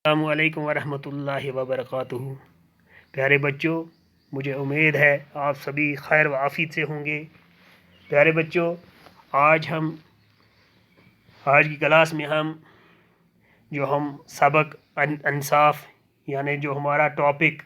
السلام علیکم ورحمۃ اللہ وبرکاتہ۔ پیارے بچوں، مجھے امید ہے آپ سبھی خیر و عافیت سے ہوں گے۔ پیارے بچوں، آج کی کلاس میں ہم سبق انصاف یعنی جو ہمارا ٹاپک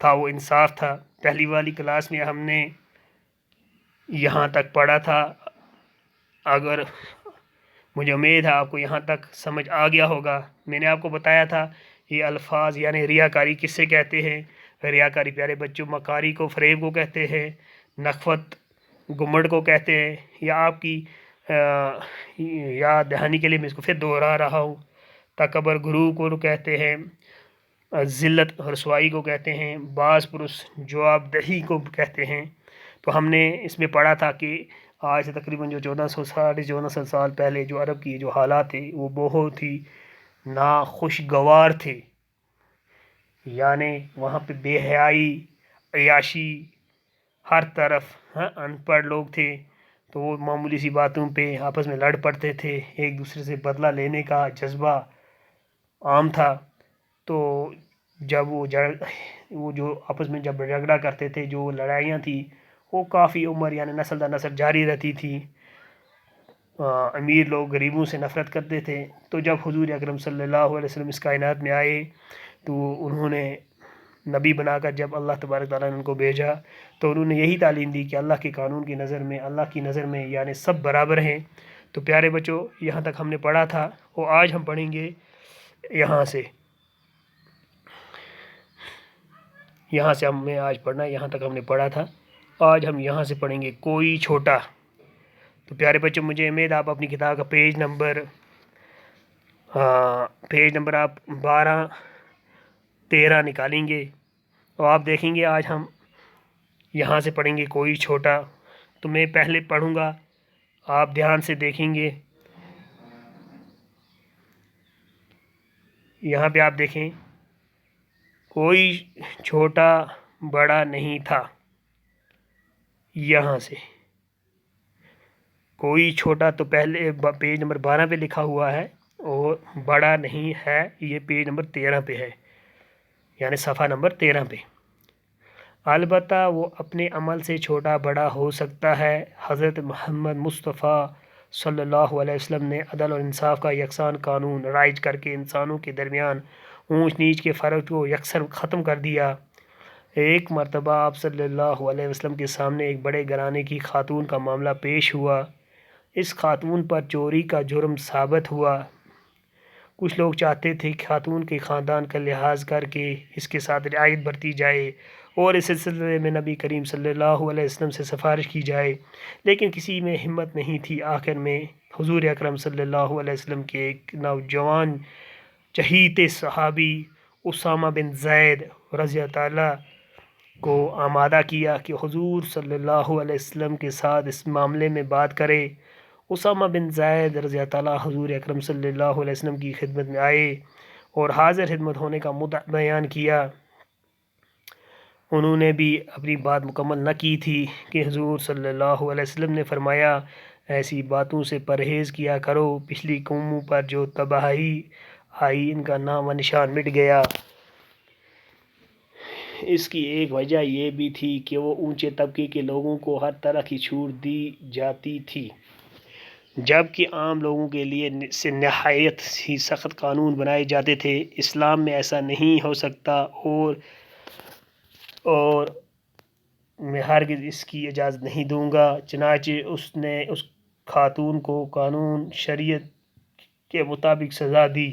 تھا وہ انصاف تھا۔ پہلی والی کلاس میں ہم نے یہاں تک پڑھا تھا۔ اگر مجھے امید ہے آپ کو یہاں تک سمجھ آ گیا ہوگا۔ میں نے آپ کو بتایا تھا یہ الفاظ یعنی ریاکاری کس سے کہتے ہیں۔ ریاکاری پیارے بچوں مکاری کو، فریب کو کہتے ہیں، نخوت گمڑ کو کہتے ہیں، یا آپ کی یاد دہانی کے لیے میں اس کو پھر دوہرا رہا ہوں۔ تکبر غرور کو کہتے ہیں، ذلت رسوائی کو کہتے ہیں، باز پرس جواب دہی کو کہتے ہیں۔ تو ہم نے اس میں پڑھا تھا کہ آج سے تقریباً جو 1400 سال پہلے جو عرب کی جو حالات تھے وہ بہت ہی ناخوشگوار تھے، یعنی وہاں پہ بے حیائی، عیاشی، ہر طرف ان پڑھ لوگ تھے، تو وہ معمولی سی باتوں پہ آپس میں لڑ پڑتے تھے، ایک دوسرے سے بدلہ لینے کا جذبہ عام تھا۔ تو جب وہ جو آپس میں جب جھگڑا کرتے تھے، جو لڑائیاں تھیں وہ کافی عمر یعنی نسل در نسل جاری رہتی تھی۔ امیر لوگ غریبوں سے نفرت کرتے تھے۔ تو جب حضور اکرم صلی اللہ علیہ وسلم اس کائنات میں آئے تو انہوں نے نبی بنا کر جب اللہ تبارک تعالیٰ نے ان کو بھیجا تو انہوں نے یہی تعلیم دی کہ اللہ کے قانون کی نظر میں، اللہ کی نظر میں یعنی سب برابر ہیں۔ تو پیارے بچوں، یہاں تک ہم نے پڑھا تھا، اور آج ہم پڑھیں گے یہاں سے ہم نے آج پڑھنا ہے، یہاں تک ہم نے پڑھا تھا، آج ہم یہاں سے پڑھیں گے کوئی چھوٹا۔ تو پیارے بچوں، مجھے امید آپ اپنی کتاب کا پیج نمبر آپ 12-13 نکالیں گے، اور آپ دیکھیں گے آج ہم یہاں سے پڑھیں گے کوئی چھوٹا۔ تو میں پہلے پڑھوں گا، آپ دھیان سے دیکھیں گے۔ یہاں پہ آپ دیکھیں، کوئی چھوٹا بڑا نہیں تھا، یہاں سے کوئی چھوٹا تو پہلے پیج نمبر 12 پہ لکھا ہوا ہے، اور بڑا نہیں ہے یہ پیج نمبر 13 پہ ہے، یعنی صفحہ نمبر 13 پہ۔ البتہ وہ اپنے عمل سے چھوٹا بڑا ہو سکتا ہے۔ حضرت محمد مصطفیٰ صلی اللہ علیہ وسلم نے عدل اور انصاف کا یکساں قانون رائج کر کے انسانوں کے درمیان اونچ نیچ کے فرق کو یکسر ختم کر دیا۔ ایک مرتبہ آپ صلی اللہ علیہ وسلم کے سامنے ایک بڑے گھرانے کی خاتون کا معاملہ پیش ہوا۔ اس خاتون پر چوری کا جرم ثابت ہوا۔ کچھ لوگ چاہتے تھے کہ خاتون کے خاندان کا لحاظ کر کے اس کے ساتھ رعایت برتی جائے اور اس سلسلے میں نبی کریم صلی اللہ علیہ وسلم سے سفارش کی جائے، لیکن کسی میں ہمت نہیں تھی۔ آخر میں حضور اکرم صلی اللہ علیہ وسلم کے ایک نوجوان چہیتے صحابی اسامہ بن زید رضی اللہ تعالیٰ کو آمادہ کیا کہ حضور صلی اللہ علیہ وسلم کے ساتھ اس معاملے میں بات کرے۔ اسامہ بن زید رضی اللہ تعالیٰ حضور اکرم صلی اللہ علیہ وسلم کی خدمت میں آئے اور حاضر خدمت ہونے کا مدعا بیان کیا۔ انہوں نے بھی اپنی بات مکمل نہ کی تھی کہ حضور صلی اللہ علیہ وسلم نے فرمایا، ایسی باتوں سے پرہیز کیا کرو، پچھلی قوموں پر جو تباہی آئی ان کا نام و نشان مٹ گیا۔ اس کی ایک وجہ یہ بھی تھی کہ وہ اونچے طبقے کے لوگوں کو ہر طرح کی چھوٹ دی جاتی تھی، جبکہ عام لوگوں کے لیے سے نہایت ہی سخت قانون بنائے جاتے تھے۔ اسلام میں ایسا نہیں ہو سکتا، اور میں ہرگز اس کی اجازت نہیں دوں گا۔ چنانچہ اس نے اس خاتون کو قانون شریعت کے مطابق سزا دی۔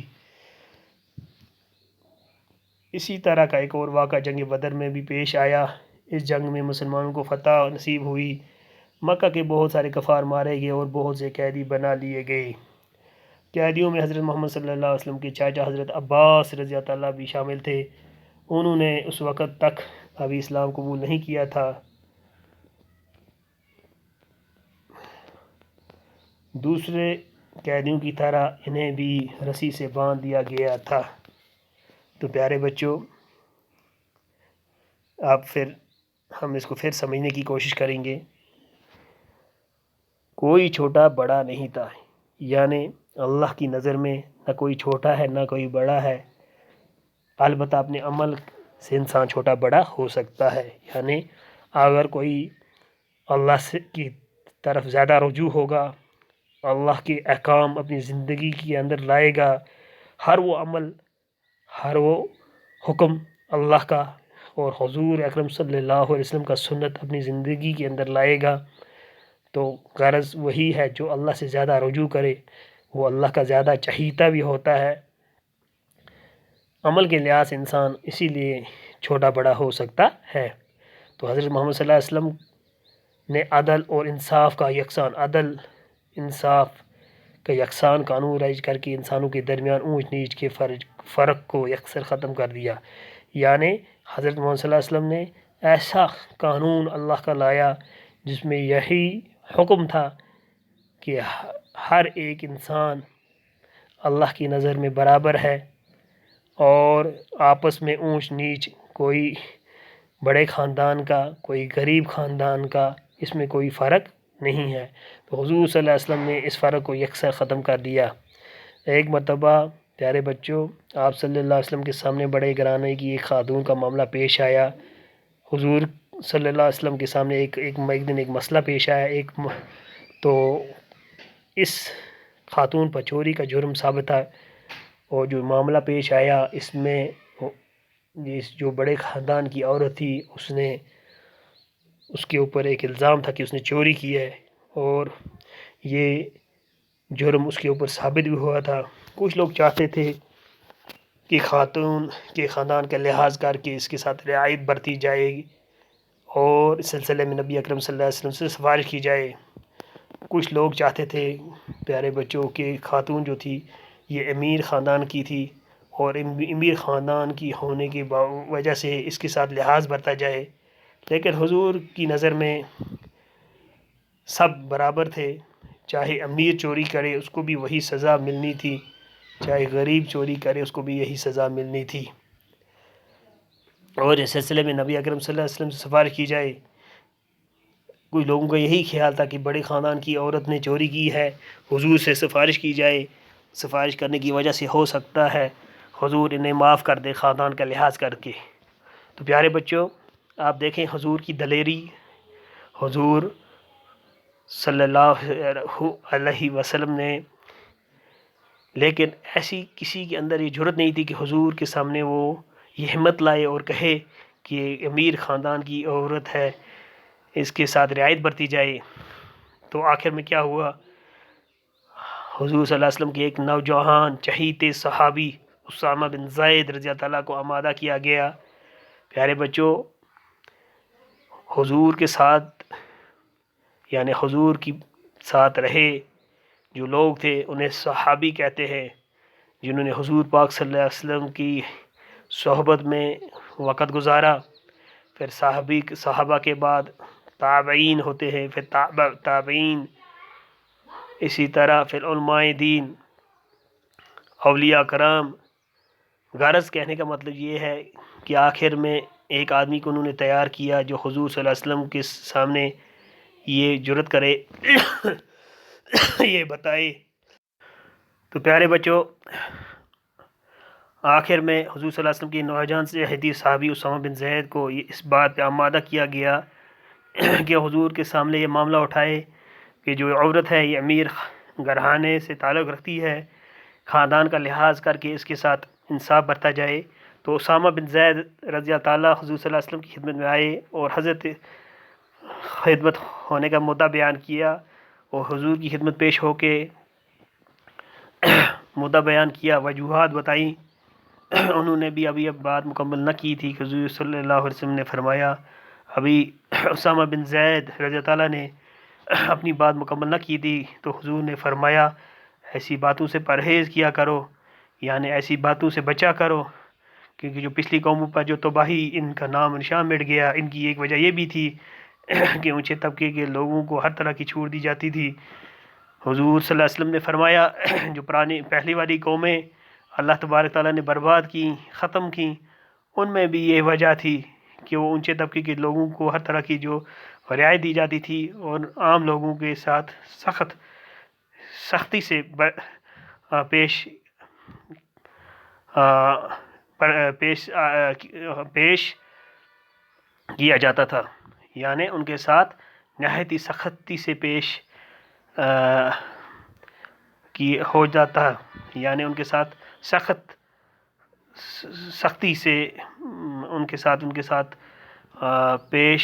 اسی طرح کا ایک اور واقعہ جنگ بدر میں بھی پیش آیا۔ اس جنگ میں مسلمانوں کو فتح نصیب ہوئی، مکہ کے بہت سارے کفار مارے گئے اور بہت سے قیدی بنا لیے گئے۔ قیدیوں میں حضرت محمد صلی اللہ علیہ وسلم کے چاچا حضرت عباس رضی اللہ تعالیٰ بھی شامل تھے۔ انہوں نے اس وقت تک ابھی اسلام قبول نہیں کیا تھا۔ دوسرے قیدیوں کی طرح انہیں بھی رسی سے باندھ دیا گیا تھا۔ تو پیارے بچوں، ہم اس کو پھر سمجھنے کی کوشش کریں گے۔ کوئی چھوٹا بڑا نہیں تھا، یعنی اللہ کی نظر میں نہ کوئی چھوٹا ہے نہ کوئی بڑا ہے، البتہ اپنے عمل سے انسان چھوٹا بڑا ہو سکتا ہے، یعنی اگر کوئی اللہ سے کی طرف زیادہ رجوع ہوگا، اللہ کے احکام اپنی زندگی کے اندر لائے گا، ہر وہ عمل، ہر وہ حکم اللہ کا اور حضور اکرم صلی اللہ علیہ وسلم کا سنت اپنی زندگی کے اندر لائے گا، تو غرض وہی ہے جو اللہ سے زیادہ رجوع کرے وہ اللہ کا زیادہ چہیتا بھی ہوتا ہے۔ عمل کے لحاظ سے انسان اسی لیے چھوٹا بڑا ہو سکتا ہے۔ تو حضرت محمد صلی اللہ علیہ وسلم نے عدل اور انصاف کا یکساں انصاف کا یکساں قانون رائج کر کے انسانوں کے درمیان اونچ نیچ کے فرق کو یکسر ختم کر دیا، یعنی حضرت محمد صلی اللہ علیہ وسلم نے ایسا قانون اللہ کا لایا جس میں یہی حکم تھا کہ ہر ایک انسان اللہ کی نظر میں برابر ہے، اور آپس میں اونچ نیچ، کوئی بڑے خاندان کا کوئی غریب خاندان کا، اس میں کوئی فرق نہیں ہے۔ تو حضور صلی اللہ علیہ وسلم نے اس فرق کو یکسر ختم کر دیا۔ ایک مرتبہ پیارے بچوں، آپ صلی اللہ علیہ وسلم کے سامنے بڑے گھرانے کی ایک خاتون کا معاملہ پیش آیا۔ حضور صلی اللہ علیہ وسلم کے سامنے ایک دن ایک مسئلہ پیش آیا، تو اس خاتون پر چوری کا جرم ثابت تھا، اور جو معاملہ پیش آیا اس میں جو بڑے خاندان کی عورت تھی اس کے اوپر ایک الزام تھا کہ اس نے چوری کی ہے، اور یہ جرم اس کے اوپر ثابت بھی ہوا تھا۔ کچھ لوگ چاہتے تھے کہ خاتون کے خاندان کا لحاظ کر کے اس کے ساتھ رعایت برتی جائے اور اس سلسلے میں نبی اکرم صلی اللہ علیہ وسلم سے سفارش کی جائے۔ کچھ لوگ چاہتے تھے پیارے بچوں کہ خاتون جو تھی یہ امیر خاندان کی تھی، اور امیر خاندان کی ہونے کی وجہ سے اس کے ساتھ لحاظ برتا جائے، لیکن حضور کی نظر میں سب برابر تھے، چاہے امیر چوری کرے اس کو بھی وہی سزا ملنی تھی، چاہے غریب چوری کرے اس کو بھی یہی سزا ملنی تھی۔ اور اس سلسلے میں نبی اکرم صلی اللہ علیہ وسلم سے سفارش کی جائے۔ کچھ لوگوں کا یہی خیال تھا کہ بڑے خاندان کی عورت نے چوری کی ہے، حضور سے سفارش کی جائے، سفارش کرنے کی وجہ سے ہو سکتا ہے حضور انہیں معاف کر دے خاندان کا لحاظ کر کے۔ تو پیارے بچوں، آپ دیکھیں حضور کی دلیری، حضور صلی اللہ علیہ وسلم نے، لیکن ایسی کسی کے اندر یہ جرت نہیں تھی کہ حضور کے سامنے وہ یہ ہمت لائے اور کہے کہ امیر خاندان کی عورت ہے، اس کے ساتھ رعایت برتی جائے۔ تو آخر میں کیا ہوا؟ حضور صلی اللہ علیہ وسلم کے ایک نوجوان چہیتے صحابی اسامہ بن زید رضی اللہ تعالیٰ کو آمادہ کیا گیا۔ پیارے بچوں، حضور کے ساتھ، یعنی حضور کی ساتھ رہے جو لوگ تھے انہیں صحابی کہتے ہیں، جنہوں نے حضور پاک صلی اللہ علیہ وسلم کی صحبت میں وقت گزارا۔ پھر صحابہ کے بعد تابعین ہوتے ہیں، پھر تابعین، اسی طرح پھر علماء دین، اولیاء کرام۔ غرض کہنے کا مطلب یہ ہے کہ آخر میں ایک آدمی کو انہوں نے تیار کیا جو حضور صلی اللہ علیہ وسلم کے سامنے یہ جرت کرے یہ بتائے۔ تو پیارے بچوں، آخر میں حضور صلی اللہ علیہ وسلم کے نوجوان سے حدیث صحابی اسامہ بن زید کو اس بات پہ آمادہ کیا گیا کہ حضور کے سامنے یہ معاملہ اٹھائے کہ جو عورت ہے یہ امیر گھرانے سے تعلق رکھتی ہے، خاندان کا لحاظ کر کے اس کے ساتھ انصاف برتا جائے۔ تو اسامہ بن زید رضی اللہ تعالیٰ حضور صلی اللہ علیہ وسلم کی خدمت میں آئے اور حضرت خدمت ہونے کا مدعا بیان کیا، اور حضور کی خدمت پیش ہو کے مدعا بیان کیا، وجوہات بتائیں۔ انہوں نے بھی ابھی بات مکمل نہ کی تھی کہ حضور صلی اللہ علیہ وسلم نے فرمایا، ابھی اسامہ بن زید رضی اللہ تعالیٰ نے اپنی بات مکمل نہ کی تھی، تو حضور نے فرمایا ایسی باتوں سے پرہیز کیا کرو، یعنی ایسی باتوں سے بچا کرو، کیونکہ جو پچھلی قوموں پر جو تباہی ان کا نام نشان مٹ گیا، ان کی ایک وجہ یہ بھی تھی کہ اونچے طبقے کے لوگوں کو ہر طرح کی چھوٹ دی جاتی تھی۔ حضور صلی اللہ علیہ وسلم نے فرمایا جو پہلی والی قومیں اللہ تبارک تعالیٰ نے برباد کی، ختم کی، ان میں بھی یہ وجہ تھی کہ وہ اونچے طبقے کے لوگوں کو ہر طرح کی جو رعایت دی جاتی تھی، اور عام لوگوں کے ساتھ سختی سے پیش کیا جاتا تھا، یعنی ان کے ساتھ نہایت ہی سختی سے پیش ہو جاتا، یعنی ان کے ساتھ سختی سے ان کے ساتھ پیش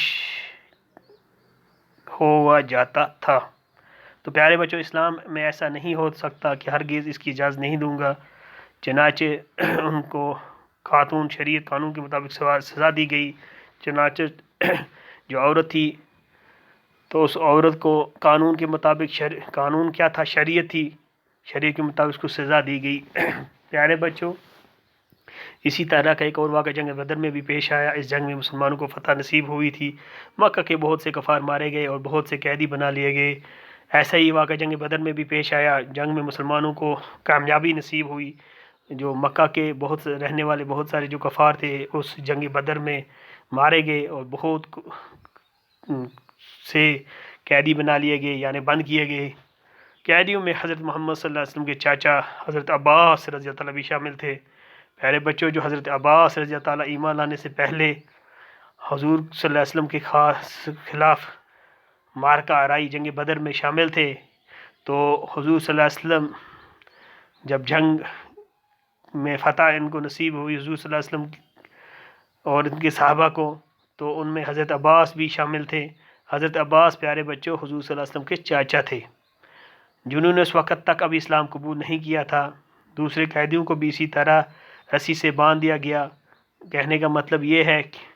ہوا جاتا تھا۔ تو پیارے بچوں، اسلام میں ایسا نہیں ہو سکتا کہ ہرگز اس کی اجازت نہیں دوں گا، چنانچہ ان کو شریعت قانون کے مطابق سزا دی گئی۔ چنانچہ جو عورت تھی تو اس عورت کو قانون کے مطابق قانون کیا تھا؟ شریعت تھی، شریعت کے مطابق اس کو سزا دی گئی۔ پیارے بچوں، اسی طرح کا ایک اور واقعہ جنگ بدر میں بھی پیش آیا۔ اس جنگ میں مسلمانوں کو فتح نصیب ہوئی تھی، مکہ کے بہت سے کفار مارے گئے اور بہت سے قیدی بنا لیے گئے۔ ایسا ہی واقعہ جنگ بدر میں بھی پیش آیا، جنگ میں مسلمانوں کو کامیابی نصیب ہوئی۔ جو مکہ کے رہنے والے بہت سارے جو کفار تھے اس جنگ بدر میں مارے گئے اور بہت سے قیدی بنا لیے گئے، یعنی بند کیے گئے۔ قیدیوں میں حضرت محمد صلی اللہ علیہ وسلم کے چاچا حضرت عباس رضی اللہ عنہ بھی شامل تھے۔ پیارے بچوں، جو حضرت عباس رضی اللہ عنہ ایمان لانے سے پہلے حضور صلی اللہ علیہ وسلم کے خلاف معرکہ آرائی جنگ بدر میں شامل تھے، تو حضور صلی اللہ علیہ وسلم جب جنگ میں فتح ان کو نصیب ہوئی، حضور صلی اللہ علیہ وسلم اور ان کے صحابہ کو، تو ان میں حضرت عباس بھی شامل تھے۔ حضرت عباس پیارے بچوں حضور صلی اللہ علیہ وسلم کے چاچا تھے، جنہوں نے اس وقت تک ابھی اسلام قبول نہیں کیا تھا۔ دوسرے قیدیوں کو بھی اسی طرح رسی سے باندھ دیا گیا۔ کہنے کا مطلب یہ ہے کہ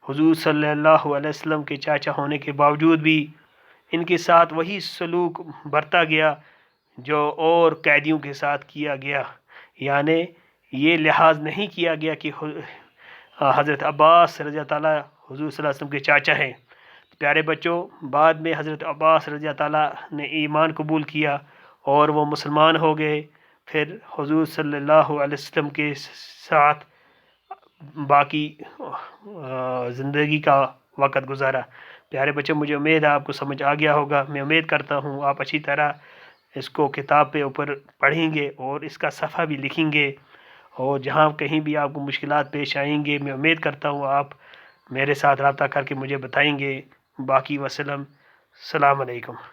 حضور صلی اللہ علیہ وسلم کے چاچا ہونے کے باوجود بھی ان کے ساتھ وہی سلوک برتا گیا جو اور قیدیوں کے ساتھ کیا گیا، یعنی یہ لحاظ نہیں کیا گیا کہ حضرت عباس رضی اللہ عنہ حضور صلی اللہ علیہ وسلم کے چاچا ہیں۔ پیارے بچوں، بعد میں حضرت عباس رضی اللہ عنہ نے ایمان قبول کیا اور وہ مسلمان ہو گئے، پھر حضور صلی اللہ علیہ وسلم کے ساتھ باقی زندگی کا وقت گزارا۔ پیارے بچوں، مجھے امید ہے آپ کو سمجھ آ گیا ہوگا۔ میں امید کرتا ہوں آپ اچھی طرح اس کو کتاب پہ اوپر پڑھیں گے اور اس کا صفحہ بھی لکھیں گے، اور جہاں کہیں بھی آپ کو مشکلات پیش آئیں گے میں امید کرتا ہوں آپ میرے ساتھ رابطہ کر کے مجھے بتائیں گے۔ باقی وسلم، السلام علیکم۔